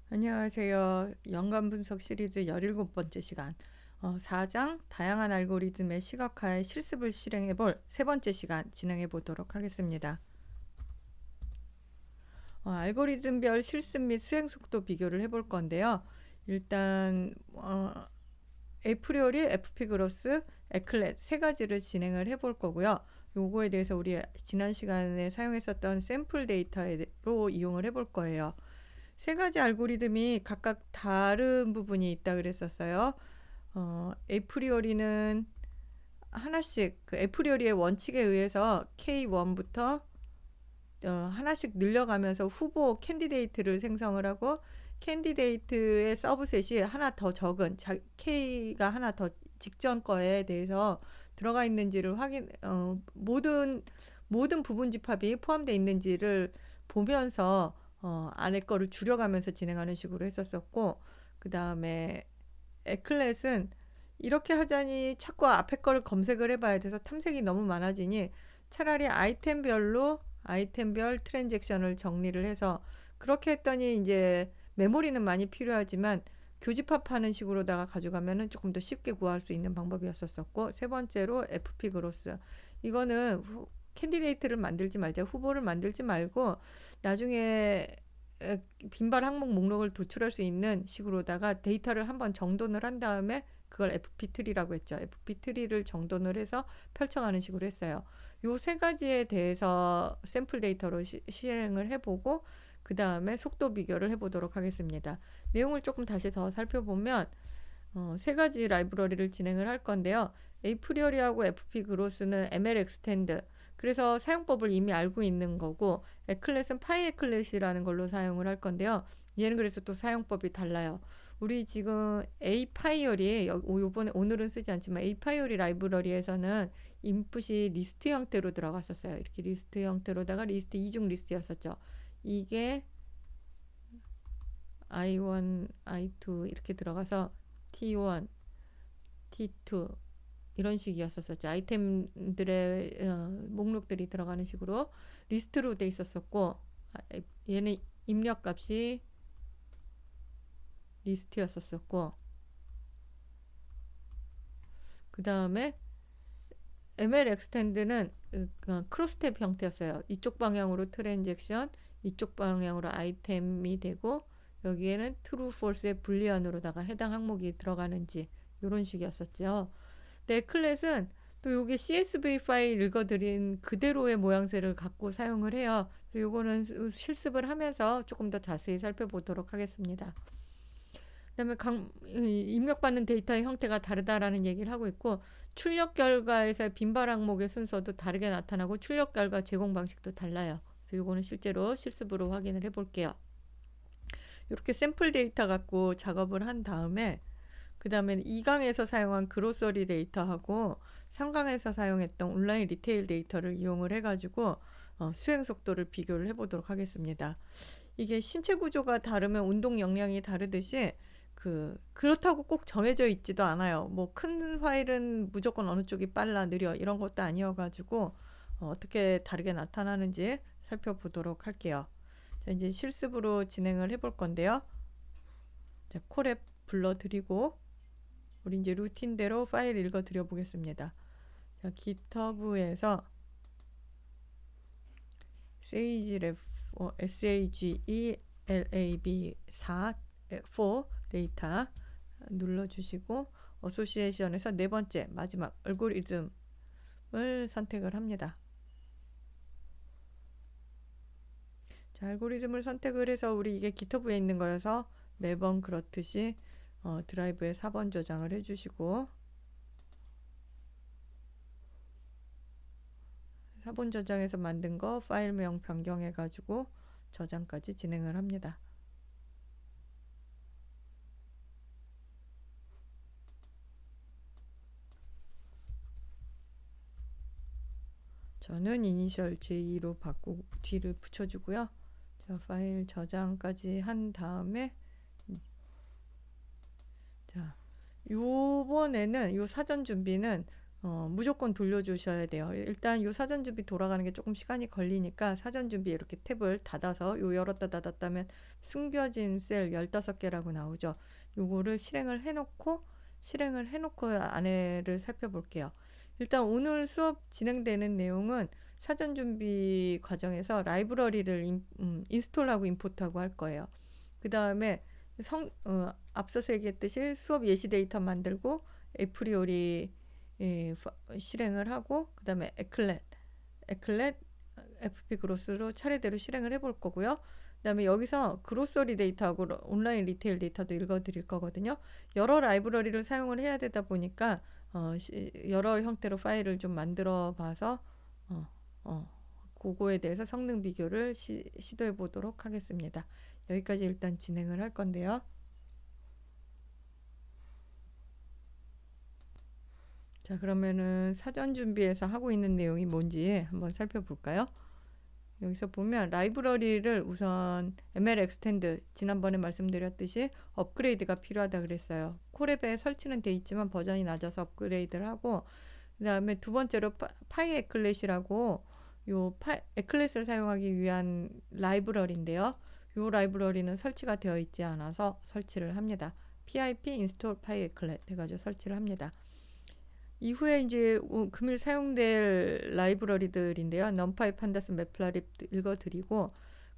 안녕하세요. 연관 분석 시리즈 17번째 시간. 4장 다양한 알고리즘의 시각화의 실습을 실행해 볼 세 번째 시간 진행해 보도록 하겠습니다. 알고리즘별 실습 및 수행 속도 비교를 해 볼 건데요. 일단 에프리오리, FP 그로스, 에클렛 세 가지를 진행을 해 볼 거고요. 요거에 대해서 우리 지난 시간에 사용했었던 샘플 데이터로 이용을 해 볼 거예요. 세 가지 알고리즘이 각각 다른 부분이 있다 그랬었어요. 에프리오리는 하나씩 그 에프리오리의 원칙에 의해서 K1부터 하나씩 늘려가면서 후보 캔디데이트를 생성을 하고 캔디데이트의 서브셋이 하나 더 적은 K가 하나 더 직전 거에 대해서 들어가 있는지를 모든 부분 집합이 포함되어 있는지를 보면서 안에 거를 줄여가면서 진행하는 식으로 했었었고, 그 다음에 에클렛은 이렇게 하자니 자꾸 앞에 거를 검색을 해봐야 돼서 탐색이 너무 많아지니 차라리 아이템별 트랜잭션을 정리를 해서, 그렇게 했더니 이제 메모리는 많이 필요하지만 교집합하는 식으로다가 가져가면은 조금 더 쉽게 구할 수 있는 방법이었었고, 세 번째로 FP 그로스. 이거는 캔디데이트를 만들지 말자, 후보를 만들지 말고 나중에 빈발 항목 목록을 도출할 수 있는 식으로다가 데이터를 한번 정돈을 한 다음에 그걸 FP 트리라고 했죠. FP 트리를 정돈을 해서 펼쳐가는 식으로 했어요. 요 세 가지에 대해서 샘플 데이터로 실행을 해보고 그 다음에 속도 비교를 해보도록 하겠습니다. 내용을 조금 다시 더 살펴보면 세 가지 라이브러리를 진행을 할 건데요. 에이프리어리하고 FP 그로스는 ML 엑스텐드, 그래서 사용법을 이미 알고 있는 거고, 에클렛은 파이 에클렛이라는 걸로 사용을 할 건데요. 얘는 그래서 또 사용법이 달라요. 우리 지금 에이파이어리, 요번에 오늘은 쓰지 않지만 에이파이어리 라이브러리에서는 인풋이 리스트 형태로 들어갔었어요. 이렇게 리스트 형태로다가 리스트 이중 리스트였었죠. 이게 I1, I2 이렇게 들어가서 T1, T2 이런 식이었었죠. 아이템들의 목록들이 들어가는 식으로 리스트로 돼 있었었고, 얘는 입력값이 리스트였었고, 그 다음에 ML 엑스텐드는 크로스탭 형태였어요. 이쪽 방향으로 트랜잭션, 이쪽 방향으로 아이템이 되고, 여기에는 true, false의 불리언으로다가 해당 항목이 들어가는지 이런 식이었었죠. 네, 클렛은 또 요게 CSV 파일 읽어드린 그대로의 모양새를 갖고 사용을 해요. 요거는 실습을 하면서 조금 더 자세히 살펴보도록 하겠습니다. 그다음에 입력받는 데이터의 형태가 다르다라는 얘기를 하고 있고, 출력 결과에서의 빈발 항목의 순서도 다르게 나타나고 출력 결과 제공 방식도 달라요. 그래서 요거는 실제로 실습으로 확인을 해볼게요. 이렇게 샘플 데이터 갖고 작업을 한 다음에 그 다음에 2강에서 사용한 그로서리 데이터하고 3강에서 사용했던 온라인 리테일 데이터를 이용을 해가지고 수행 속도를 비교를 해보도록 하겠습니다. 이게 신체 구조가 다르면 운동 역량이 다르듯이 그렇다고 꼭 정해져 있지도 않아요. 뭐 큰 파일은 무조건 어느 쪽이 빨라 느려 이런 것도 아니어가지고 어떻게 다르게 나타나는지 살펴보도록 할게요. 자, 이제 실습으로 진행을 해볼 건데요. 자, 콜앱 불러드리고 우리 이제 루틴대로 파일 읽어 드려 보겠습니다. 자, GitHub에서 SAGELAB4 데이터 눌러주시고 어소시에이션에서 네 번째 마지막 알고리즘을 선택을 합니다. 자, 알고리즘을 선택을 해서 우리 이게 GitHub에 있는 거여서 매번 그렇듯이 드라이브에 4번 저장을 해주시고 4번 저장해서 만든 거 파일명 변경해 가지고 저장까지 진행을 합니다. 저는 이니셜 J로 바꾸고 뒤를 붙여주고요. 자, 파일 저장까지 한 다음에 자, 요번에는 요 사전 준비는 무조건 돌려주셔야 돼요. 일단 요 사전 준비 돌아가는 게 조금 시간이 걸리니까 사전 준비 이렇게 탭을 닫아서 요 열었다 닫았다면 숨겨진 셀 15개라고 나오죠. 요거를 실행을 해놓고 안에를 살펴볼게요. 일단 오늘 수업 진행되는 내용은 사전 준비 과정에서 라이브러리를 인스톨하고 임포트하고 할 거예요. 그 다음에 앞서서 얘기했듯이 수업 예시 데이터 만들고 에프리오리 실행을 하고 그 다음에 에클렛 FP 그로스로 차례대로 실행을 해볼 거고요. 그 다음에 여기서 그로서리 데이터하고 온라인 리테일 데이터도 읽어 드릴 거거든요. 여러 라이브러리를 사용을 해야 되다 보니까 여러 형태로 파일을 좀 만들어 봐서 그거에 대해서 성능 비교를 시도해 보도록 하겠습니다. 여기까지 일단 진행을 할 건데요. 자, 그러면은 사전 준비해서 하고 있는 내용이 뭔지 한번 살펴볼까요? 여기서 보면 라이브러리를 우선 ML 엑스텐드 지난번에 말씀드렸듯이 업그레이드가 필요하다 그랬어요. 콜앱에 설치는 돼 있지만 버전이 낮아서 업그레이드를 하고 그 다음에 두 번째로 파이 에클렛이라고 에클렛을 사용하기 위한 라이브러리인데요. 요 라이브러리는 설치가 되어 있지 않아서 설치를 합니다. pip install 파이 에클렛 해가지고 설치를 합니다. 이후에 이제 금일 사용될 라이브러리들인데요. numpy, pandas, matplotlib 읽어드리고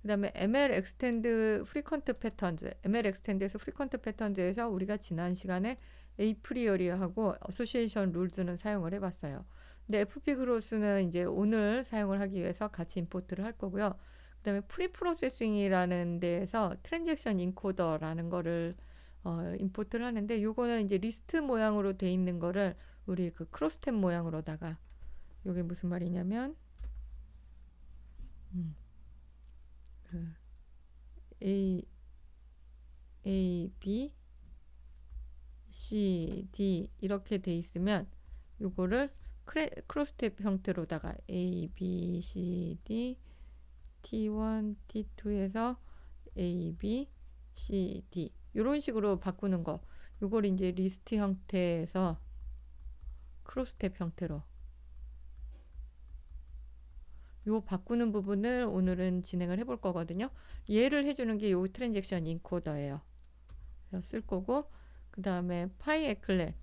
그 다음에 ML extend frequent patterns, ML extend에서 frequent patterns에서 우리가 지난 시간에 apriori하고 association rules는 사용을 해봤어요. 근데 FP growth는 이제 오늘 사용을 하기 위해서 같이 임포트를 할 거고요. 그 다음에 프리프로세싱이라는 데에서 트랜잭션 인코더라는 거를 임포트를 하는데 요거는 이제 리스트 모양으로 돼 있는 거를 우리 그 크로스탭 모양으로다가 요게 무슨 말이냐면 그 A, B, C, D 이렇게 돼 있으면 요거를 크로스탭 형태로다가 A, B, C, D, T1, T2에서 A, B, C, D 이런 식으로 바꾸는 거 요걸 이제 리스트 형태에서 크로스탭 형태로 요 바꾸는 부분을 오늘은 진행을 해볼 거거든요. 얘를 해주는 게 요 트랜잭션 인코더예요. 그래서 쓸 거고 그 다음에 파이 에클렛은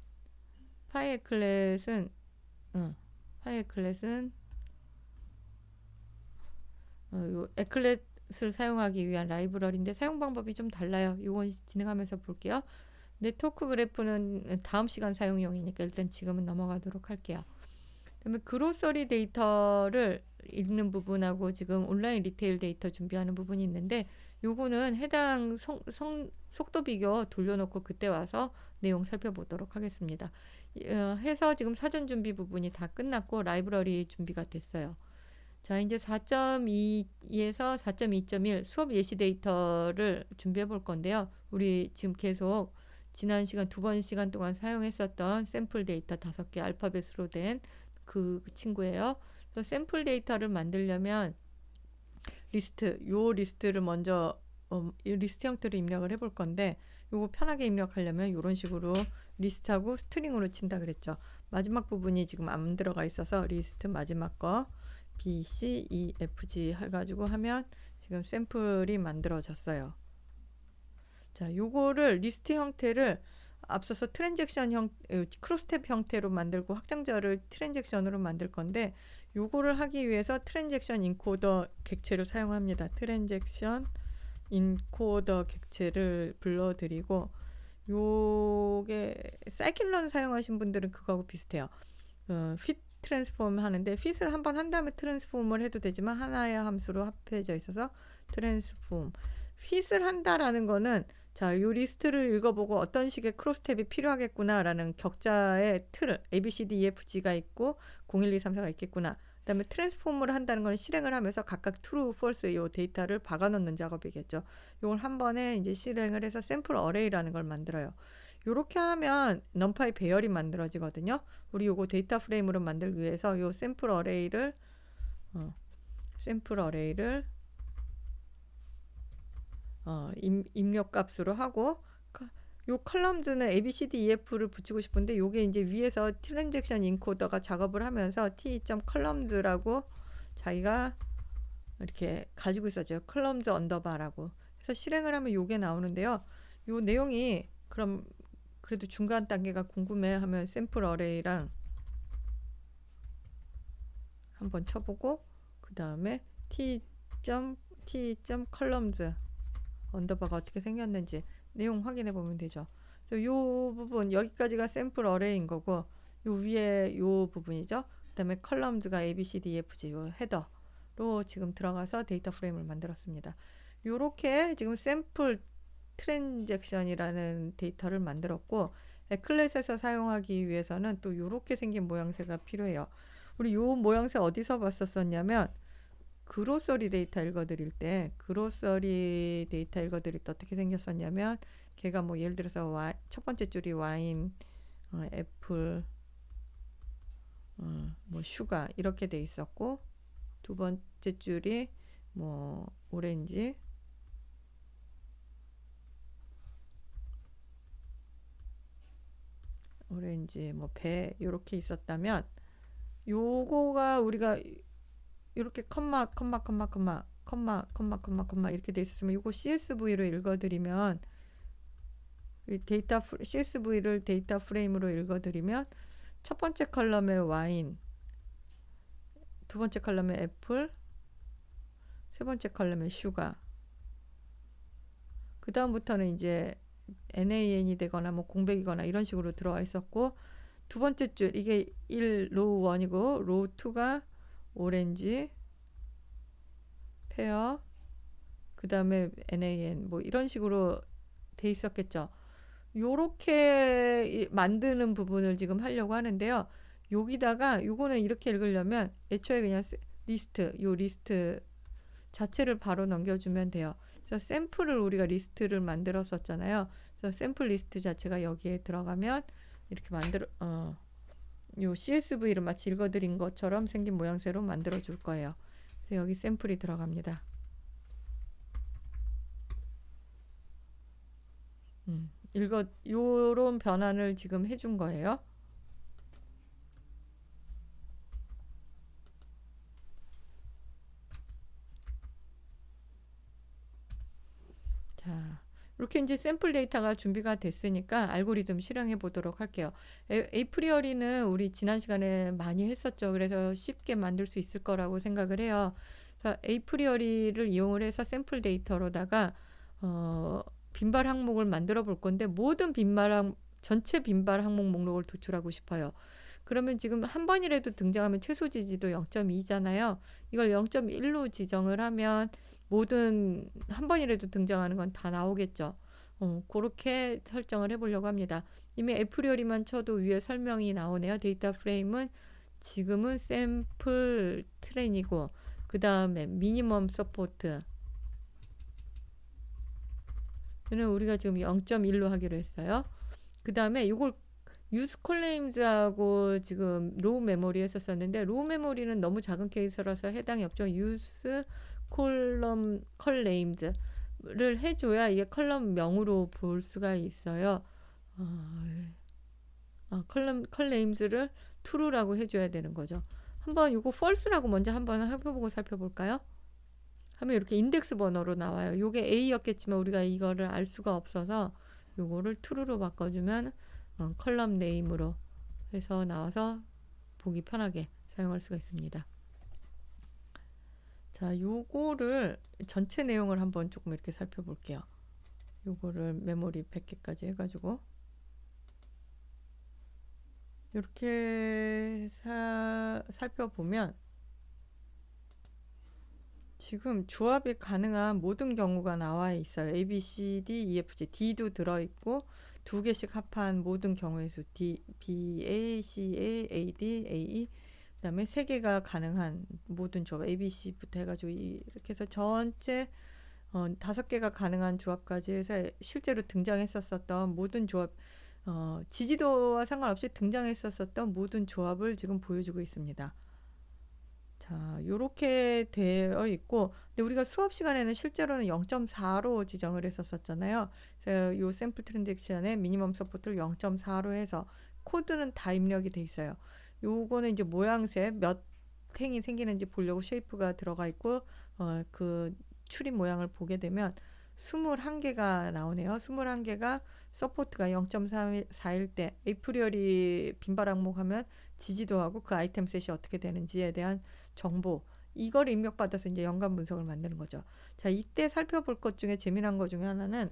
요 에클렛을 사용하기 위한 라이브러리인데 사용 방법이 좀 달라요. 이건 진행하면서 볼게요. 네트워크 그래프는 다음 시간 사용용이니까 일단 지금은 넘어가도록 할게요. 그다음에 그로서리 데이터를 읽는 부분하고 지금 온라인 리테일 데이터 준비하는 부분이 있는데 요거는 해당 속도 비교 돌려놓고 그때 와서 내용 살펴보도록 하겠습니다. 해서 지금 사전 준비 부분이 다 끝났고 라이브러리 준비가 됐어요. 자, 이제 4.2에서 4.2.1 수업 예시 데이터를 준비해 볼 건데요. 우리 지금 계속 지난 시간 2시간 동안 사용했었던 샘플 데이터 5개 알파벳으로 된 그 친구예요. 그래서 샘플 데이터를 만들려면 리스트를 먼저 리스트 형태로 입력을 해볼 건데 요거 편하게 입력하려면 이런 식으로 리스트하고 스트링으로 친다 그랬죠. 마지막 부분이 지금 안 들어가 있어서 리스트 마지막 거 B, C, E, F, G 해가지고 하면 지금 샘플이 만들어졌어요. 자, 요거를 리스트 형태를 앞서서 트랜잭션 크로스탭 형태로 만들고 확장자를 트랜잭션으로 만들 건데 요거를 하기 위해서 트랜잭션 인코더 객체를 사용합니다. 트랜잭션 인코더 객체를 불러드리고 요게 사이클런 사용하신 분들은 그거하고 비슷해요. fit 트랜스폼 하는데 fit을 한번 한 다음에 트랜스폼을 해도 되지만 하나의 함수로 합해져 있어서 트랜스폼 fit을 한다라는 거는 자, 요 리스트를 읽어보고 어떤 식의 크로스탭이 필요하겠구나라는 격자의 틀 A, B, C, D, E, F, G가 있고 0, 1, 2, 3, 4가 있겠구나. 그 다음에 트랜스폼을 한다는 건 실행을 하면서 각각 true, false 요 데이터를 박아놓는 작업이겠죠. 요걸 한 번에 이제 실행을 해서 샘플 어레이라는 걸 만들어요. 요렇게 하면 numpy 배열이 만들어지거든요. 우리 요거 데이터 프레임으로 만들기 위해서 요 샘플 어레이를 입력 값으로 하고 요 컬럼즈는 A, B, C, D, E, F를 붙이고 싶은데 요게 이제 위에서 트랜잭션 인코더가 작업을 하면서 t.columns라고 자기가 이렇게 가지고 있었죠. 컬럼즈 언더바라고. 그래서 실행을 하면 요게 나오는데요. 요 내용이 그럼 그래도 중간 단계가 궁금해 하면 샘플 어레이랑 한번 쳐보고 그 다음에 t.columns 언더바가 어떻게 생겼는지 내용 확인해 보면 되죠. 요 부분 여기까지가 샘플 어레이인 거고 요 위에 요 부분이죠. 그 다음에 컬럼즈가 A, B, C, D, E, F, G 요 헤더로 지금 들어가서 데이터 프레임을 만들었습니다. 요렇게 지금 샘플 트랜잭션이라는 데이터를 만들었고 에클렛에서 사용하기 위해서는 또 요렇게 생긴 모양새가 필요해요. 우리 요 모양새 어디서 봤었었냐면 그로서리 데이터 읽어드릴 때 그로서리 데이터 읽어드릴 때 어떻게 생겼었냐면 걔가 뭐 예를 들어서 첫 번째 줄이 와인, 애플, 뭐 슈가 이렇게 돼 있었고 두 번째 줄이 뭐 오렌지, 뭐 배 이렇게 있었다면 요거가 우리가 이렇게 컴마 이렇게 돼 있었으면 이거 CSV로 읽어드리면 CSV를 데이터 프레임으로 읽어드리면 첫 번째 컬럼에 와인, 두 번째 컬럼에 애플, 세 번째 컬럼에 슈가. 그 다음부터는 이제 NaN이 되거나 뭐 공백이거나 이런 식으로 들어와 있었고 두 번째 줄 이게 1 로우 1이고 로우 2가 오렌지, 페어, 그 다음에 NaN 뭐 이런 식으로 돼 있었겠죠. 요렇게 만드는 부분을 지금 하려고 하는데요. 여기다가 요거는 이렇게 읽으려면 애초에 그냥 리스트 자체를 바로 넘겨주면 돼요. 그래서 샘플을 우리가 리스트를 만들었었잖아요. 그래서 샘플 리스트 자체가 여기에 들어가면 이렇게 요 CSV를 마치 읽어드린 것처럼 생긴 모양새로 만들어 줄 거예요. 그래서 여기 샘플이 들어갑니다. 요런 변환을 지금 해준 거예요. 자, 이렇게 이제 샘플 데이터가 준비가 됐으니까 알고리즘 실행해 보도록 할게요. 에이프리어리는 우리 지난 시간에 많이 했었죠. 그래서 쉽게 만들 수 있을 거라고 생각을 해요. 에이프리어리를 이용을 해서 샘플 데이터로다가 빈발 항목을 만들어 볼 건데 전체 빈발 항목 목록을 도출하고 싶어요. 그러면 지금 한 번이라도 등장하면 최소 지지도 0.2잖아요. 이걸 0.1로 지정을 하면 모든 한 번이라도 등장하는 건 다 나오겠죠. 그렇게 설정을 해보려고 합니다. 이미 에프리어리만 쳐도 위에 설명이 나오네요. 데이터 프레임은 지금은 샘플 트레인이고 그 다음에 미니멈 서포트 는 우리가 지금 0.1로 하기로 했어요. 그 다음에 이걸 유스 콜레임즈하고 지금 로우 메모리 했었었는데 로우 메모리는 너무 작은 케이스라서 해당이 없죠. 유스 컬레임즈를 해줘야 이게 컬럼명으로 볼 수가 있어요. 컬레임즈를 true라고 해줘야 되는 거죠. 한번 이거 false라고 먼저 한번 해보고 살펴볼까요? 하면 이렇게 인덱스 번호로 나와요. 요게 A였겠지만 우리가 이거를 알 수가 없어서 요거를 true로 바꿔주면 컬럼 네임으로 해서 나와서 보기 편하게 사용할 수가 있습니다. 자, 요거를 전체 내용을 한번 조금 이렇게 살펴볼게요. 요거를 메모리 100개까지 해가지고 이렇게 살펴보면 지금 조합이 가능한 모든 경우가 나와 있어요. A, B, C, D, E, F, G, D도 들어있고 두 개씩 합한 모든 경우의 수 D, B, A, C, A, A, D, A, E 그 다음에 세 개가 가능한 모든 조합 A, B, C부터 해가지고 이렇게 해서 전체 5개가 가능한 조합까지 해서 실제로 등장했었던 모든 조합 지지도와 상관없이 등장했었던 모든 조합을 지금 보여주고 있습니다. 자, 요렇게 되어 있고, 근데 우리가 수업 시간에는 실제로는 0.4로 지정을 했었잖아요. 그래서 요 샘플 트랜잭션의 미니멈 서포트를 0.4로 해서 코드는 다 입력이 돼 있어요. 요거는 이제 모양새 몇 행이 생기는지 보려고 쉐이프가 들어가 있고, 그 출입 모양을 보게 되면 21개가 나오네요. 21개가 서포트가 0.4일 때 에이프리얼이 빈발 항목하면 지지도하고 그 아이템 셋이 어떻게 되는지에 대한 정보, 이걸 입력받아서 이제 연관 분석을 만드는 거죠. 자, 이때 살펴볼 것 중에 재미난 것 중에 하나는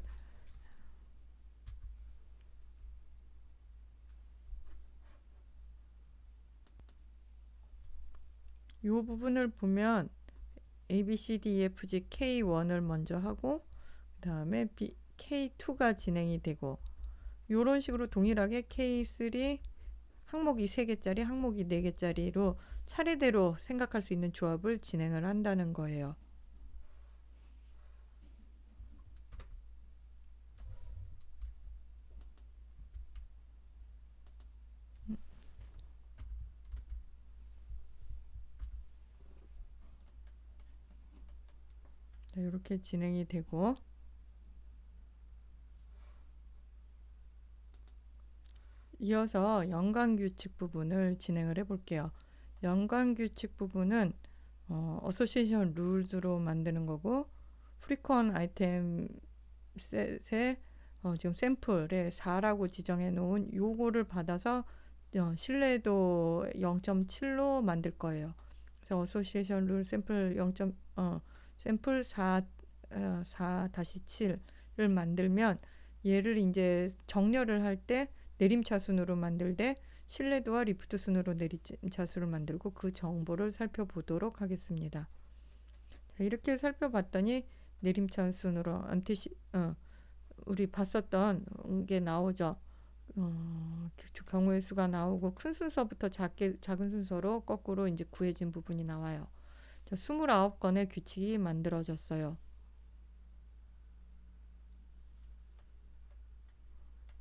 이 부분을 보면 A, B, C, D, E, F, G, K1을 먼저 하고 그 다음에 K2가 진행이 되고 이런 식으로 동일하게 K3 항목이 3개짜리, 항목이 4개짜리로 차례대로 생각할 수 있는 조합을 진행을 한다는 거예요. 이렇게 진행이 되고 이어서 연관규칙 부분을 진행을 해볼게요. 연관규칙 부분은 어소시에이션 룰즈로 만드는 거고 프리퀀 아이템 셋의 지금 샘플에 4라고 지정해 놓은 요거를 받아서 신뢰도 0.7로 만들 거예요. 그래서 어소시에이션 룰 샘플 0. 샘플 4-7을 만들면 얘를 이제 정렬을 할 때 내림차순으로 만들 때 신뢰도와 리프트 순으로 내림차순을 만들고 그 정보를 살펴보도록 하겠습니다. 자, 이렇게 살펴봤더니 내림차순으로 우리 봤었던 게 나오죠. 경우의 수가 나오고 큰 순서부터 작은 순서로 거꾸로 이제 구해진 부분이 나와요. 자, 29건의 규칙이 만들어졌어요.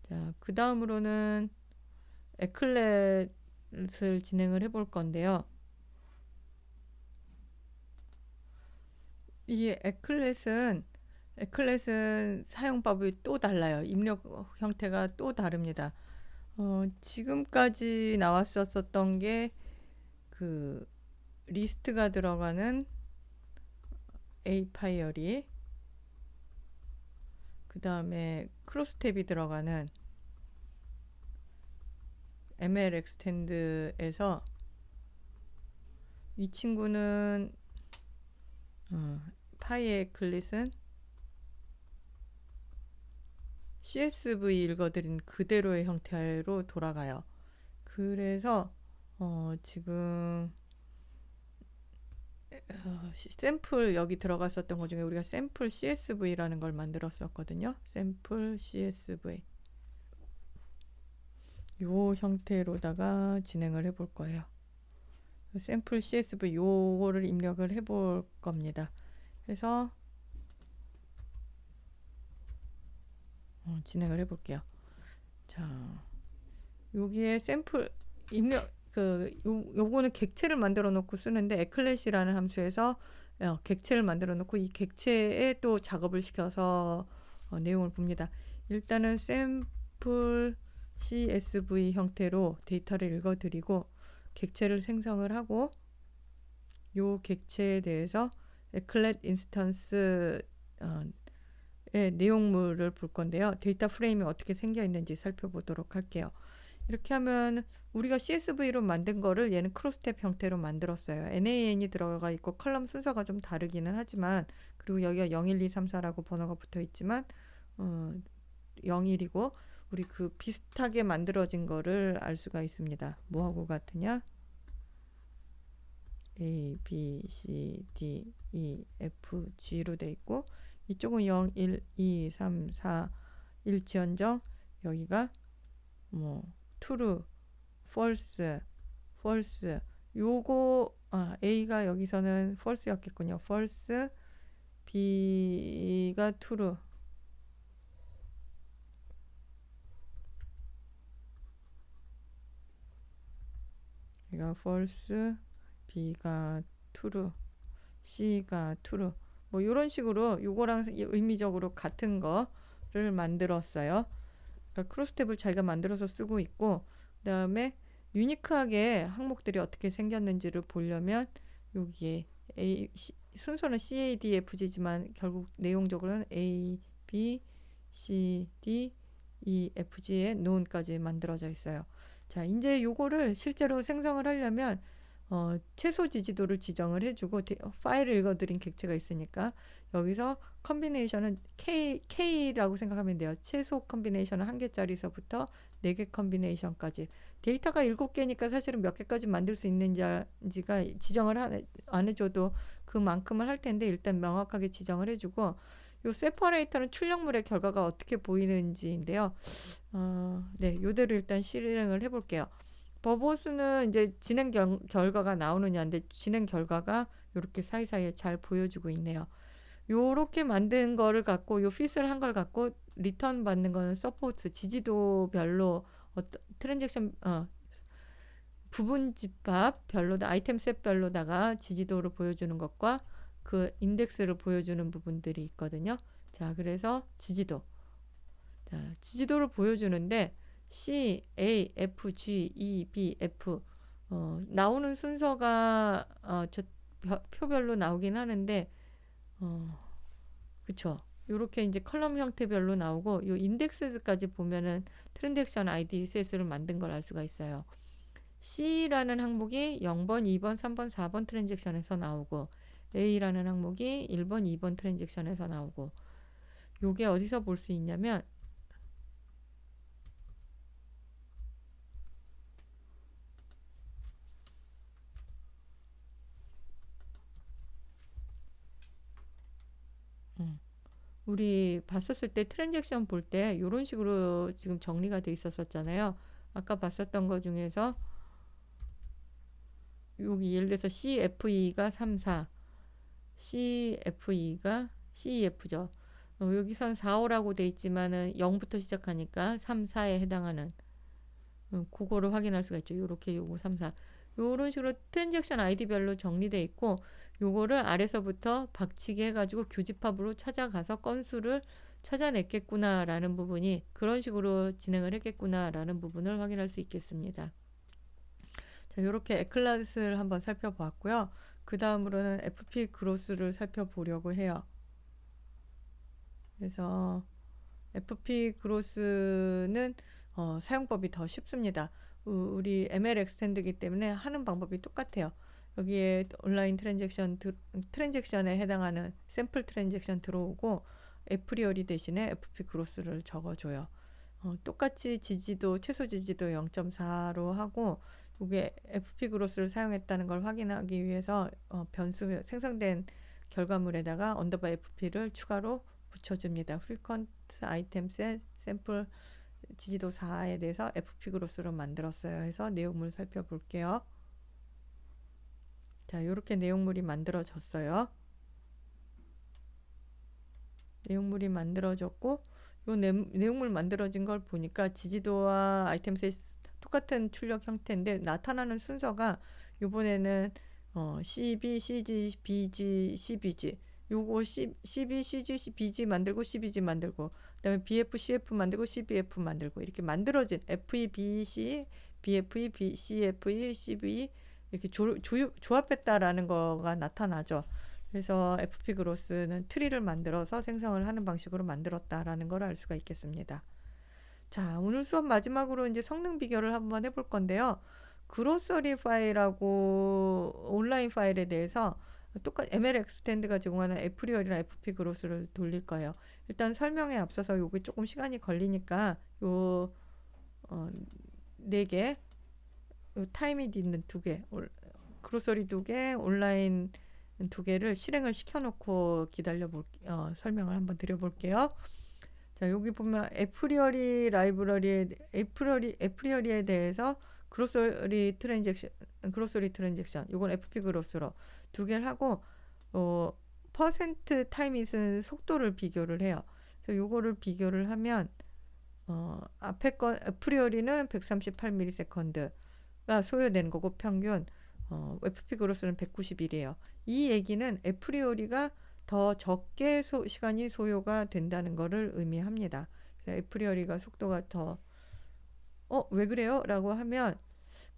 자, 그 다음으로는 에클렛을 진행을 해볼 건데요. 이 에클렛은 사용법이 또 달라요. 입력 형태가 또 다릅니다. 지금까지 나왔었던 게 그 리스트가 들어가는 A 파이어리, 그 다음에 크로스탭이 들어가는 ML 엑스텐드에서 이 친구는 파이의 클릿은 CSV 읽어드린 그대로의 형태로 돌아가요. 그래서 지금 샘플 여기 들어갔었던 것 중에 우리가 샘플 CSV라는 걸 만들었었거든요. 샘플 CSV 요 형태로다가 진행을 해볼 거예요. 샘플 CSV 요거를 입력을 해볼 겁니다. 그래서 진행을 해볼게요. 자, 여기에 샘플 입력 요거는 객체를 만들어 놓고 쓰는데 에클렛이라는 함수에서 객체를 만들어 놓고 이 객체에 또 작업을 시켜서 내용을 봅니다. 일단은 샘플 CSV 형태로 데이터를 읽어드리고 객체를 생성을 하고 요 객체에 대해서 에클렛 인스턴스 의 내용물을 볼 건데요. 데이터 프레임이 어떻게 생겨 있는지 살펴보도록 할게요. 이렇게 하면 우리가 CSV로 만든 거를 얘는 크로스탭 형태로 만들었어요. NaN이 들어가 있고 컬럼 순서가 좀 다르기는 하지만 그리고 여기가 0, 1, 2, 3, 4라고 번호가 붙어 있지만 0, 1이고 우리 그 비슷하게 만들어진 거를 알 수가 있습니다. 뭐하고 같으냐? A, B, C, D, E, F, G로 돼 있고 이쪽은 0, 1, 2, 3, 4, 1지언정 여기가 뭐 true, false, false 요거 A가 여기서는 false였겠군요. false, B가 true. B가 false, B가 true, C가 true. 뭐 이런 식으로 요거랑 의미적으로 같은 거를 만들었어요. 그러니까 크로스탭을 자기가 만들어서 쓰고 있고, 그다음에 유니크하게 항목들이 어떻게 생겼는지를 보려면 여기에 순서는 CADFG지만 결국 내용적으로는 A, B, C, D, E, FG의 논까지 만들어져 있어요. 자, 이제 요거를 실제로 생성을 하려면 최소 지지도를 지정을 해주고 파일을 읽어드린 객체가 있으니까 여기서 컨비네이션은 K라고 생각하면 돼요. 최소 컨비네이션은 1개짜리서부터 4개 컨비네이션까지. 데이터가 7개니까 사실은 몇 개까지 만들 수 있는지가 지정을 안 해줘도 그만큼을 할 텐데 일단 명확하게 지정을 해주고 요 세퍼레이터는 출력물의 결과가 어떻게 보이는지인데요. 네, 요대로 일단 실행을 해볼게요. 버보스는 이제 진행 결과가 나오느냐인데 진행 결과가 이렇게 사이사이에 잘 보여주고 있네요. 요렇게 만든 거를 갖고 요 핏을 한 걸 갖고 리턴 받는 거는 서포트 지지도별로 어떤 트랜잭션 부분 집합별로 아이템 셋별로다가 지지도를 보여주는 것과 그 인덱스를 보여주는 부분들이 있거든요. 자, 그래서 지지도를 보여주는데 C, A, F, G, E, B, F 나오는 순서가 저 표별로 나오긴 하는데 그쵸. 요렇게 이제 컬럼 형태별로 나오고 요 인덱스까지 보면은 트랜잭션 아이디 셋을 만든 걸 알 수가 있어요. C라는 항목이 0번, 2번, 3번, 4번 트랜잭션에서 나오고 A라는 항목이 1번, 2번 트랜잭션에서 나오고 요게 어디서 볼 수 있냐면 우리 봤었을 때 트랜잭션 볼 때 이런 식으로 지금 정리가 돼 있었잖아요. 아까 봤었던 거 중에서 여기 예를 들어서 CFE가 3, 4, CFE가 CEF죠. 여기선 4, 5라고 돼 있지만은 0부터 시작하니까 3, 4에 해당하는 그거를 확인할 수가 있죠. 요렇게 요거 3, 4. 요런 식으로 트랜잭션 아이디별로 정리돼 있고 요거를 아래서부터 박치기 해가지고 교집합으로 찾아가서 건수를 찾아냈겠구나라는 부분이 그런 식으로 진행을 했겠구나라는 부분을 확인할 수 있겠습니다. 자, 이렇게 에클라스를 한번 살펴보았고요. 그 다음으로는 FP 그로스를 살펴보려고 해요. 그래서 FP 그로스는 사용법이 더 쉽습니다. 우리 ML 엑스텐드이기 때문에 하는 방법이 똑같아요. 여기에 온라인 트랜잭션에 해당하는 샘플 트랜잭션 들어오고 에프리어리 대신에 FP 그로스를 적어줘요. 똑같이 최소 지지도 0.4로 하고 이게 FP 그로스를 사용했다는 걸 확인하기 위해서 변수 생성된 결과물에다가 언더바 FP를 추가로 붙여줍니다. 프리퀀트 아이템 셋 샘플 지지도 4에 대해서 FP 그로스로 만들었어요. 해서 내용물 살펴볼게요. 자, 이렇게 내용물이 만들어졌어요. 내용물이 만들어졌고 요 내용물 만들어진 걸 보니까 지지도와 아이템 셋 똑같은 출력 형태인데 나타나는 순서가 이번에는 CB, CG, BG, CBG 요거 CB, CG, BG 만들고 CBG 만들고 그다음에 BF, CF 만들고 CBF 만들고 이렇게 만들어진 FE, BC, BFE, CFE, CBE 이렇게 조합했다라는 거가 나타나죠. 그래서 FP 그로스는 트리를 만들어서 생성을 하는 방식으로 만들었다라는 걸 알 수가 있겠습니다. 자, 오늘 수업 마지막으로 이제 성능 비교를 한번 해볼 건데요. 그로서리 파일하고 온라인 파일에 대해서 똑같이 ML 엑스텐드가 제공하는 에프리얼이나 FP 그로스를 돌릴 거예요. 일단 설명에 앞서서 요게 조금 시간이 걸리니까 요 4개, 요 타이밋 있는 2개, 그로서리 2개, 온라인 2개를 실행을 시켜놓고 설명을 한번 드려볼게요. 자, 여기 보면 에프리어리에 대해서 그로서리 트랜잭션 요건 FP 그로스로 2개를 하고 퍼센트 타이밋은 속도를 비교를 해요. 그래서 요거를 비교를 하면 앞에 거 에프리어리는 138ms가 소요되는 거고 평균 FP 그로스는 191이에요. 이 얘기는 에프리오리가 더 적게 시간이 소요가 된다는 것을 의미합니다. 에프리오리가 속도가 더 왜 그래요? 라고 하면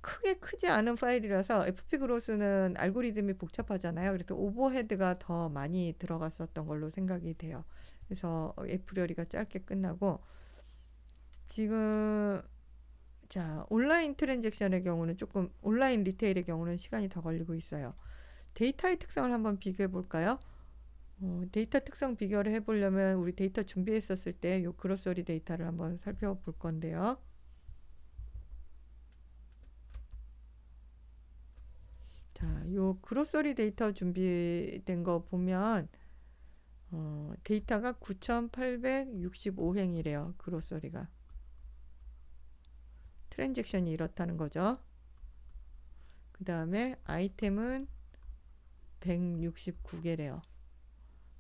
크게 크지 않은 파일이라서 FP 그로스는 알고리즘이 복잡하잖아요. 그래서 오버헤드가 더 많이 들어갔었던 걸로 생각이 돼요. 그래서 에프리오리가 짧게 끝나고 지금 자 온라인 트랜잭션의 경우는 조금 온라인 리테일의 경우는 시간이 더 걸리고 있어요. 데이터의 특성을 한번 비교해 볼까요? 데이터 특성 비교를 해보려면 우리 데이터 준비했었을 때 요 그로서리 데이터를 한번 살펴볼 건데요. 자, 요 그로서리 데이터 준비된 거 보면 데이터가 9,865행이래요. 그로서리가. 트랜잭션이 이렇다는 거죠. 그 다음에 아이템은 169개래요.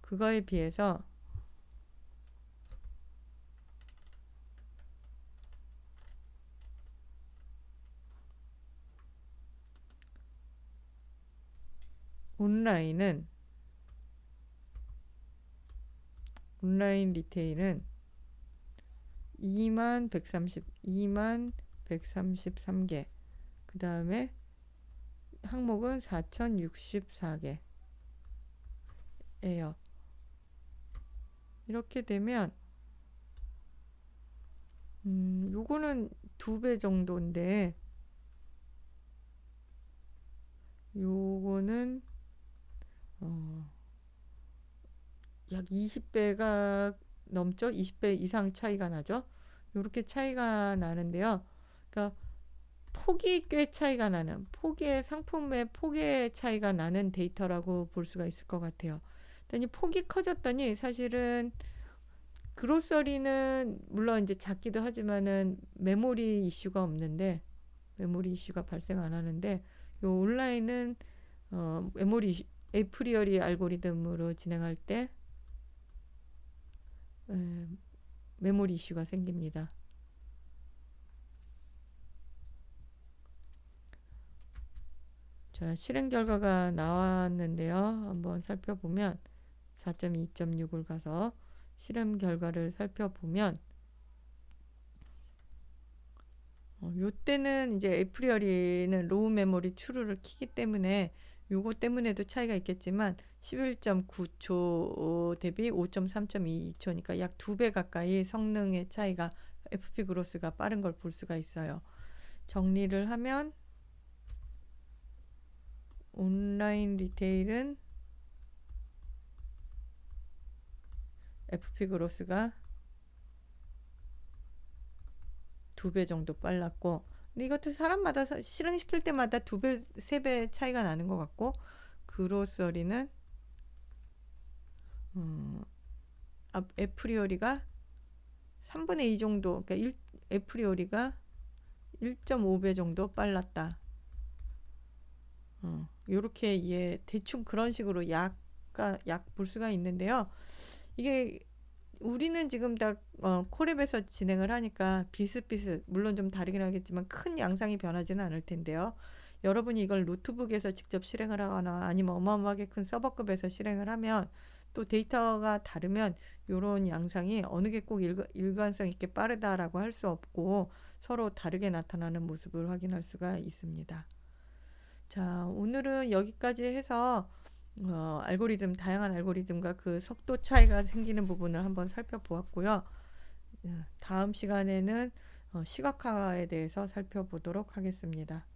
그거에 비해서 온라인 리테일은 2133개. 그 다음에 항목은 4064개예요. 이렇게 되면 요거는 2배 정도인데 요거는 약 20배가 넘죠? 20배 이상 차이가 나죠? 요렇게 차이가 나는데요. 그러니까 폭이 꽤 차이가 나는 폭의 상품의 폭의 차이가 나는 데이터라고 볼 수가 있을 것 같아요. 이 폭이 커졌더니 사실은 그로서리는 물론 이제 작기도 하지만은 메모리 이슈가 없는데 메모리 이슈가 발생 안 하는데 요 온라인은 메모리 에이프리어리 알고리즘으로 진행할 때 메모리 이슈가 생깁니다. 자, 실행 결과가 나왔는데요. 한번 살펴보면 4.2.6을 가서 실행 결과를 살펴보면 요때는 이제 에프리어리는 로우 메모리 추루를 키기 때문에 요거 때문에도 차이가 있겠지만 11.9초 대비 5.3.22초니까 약 2배 가까이 성능의 차이가 FP 그로스가 빠른 걸 볼 수가 있어요. 정리를 하면 온라인 리테일은 FP 그로스가 2배 정도 빨랐고 근데 이것도 사람마다 실행시킬 때마다 2배, 3배 차이가 나는 것 같고 그로서리는 에프리오리가 3분의 2 정도 그러니까 에프리오리가 1.5배 정도 빨랐다. 요렇게 대충 그런 식으로 약 볼 수가 있는데요. 이게 우리는 지금 다 콜앱에서 진행을 하니까 비슷비슷 물론 좀 다르긴 하겠지만 큰 양상이 변하지는 않을 텐데요. 여러분이 이걸 노트북에서 직접 실행을 하거나 아니면 어마어마하게 큰 서버급에서 실행을 하면 또 데이터가 다르면 이런 양상이 어느 게 꼭 일관성 있게 빠르다라고 할 수 없고 서로 다르게 나타나는 모습을 확인할 수가 있습니다. 자, 오늘은 여기까지 해서 다양한 알고리즘과 그 속도 차이가 생기는 부분을 한번 살펴보았고요. 다음 시간에는 시각화에 대해서 살펴보도록 하겠습니다.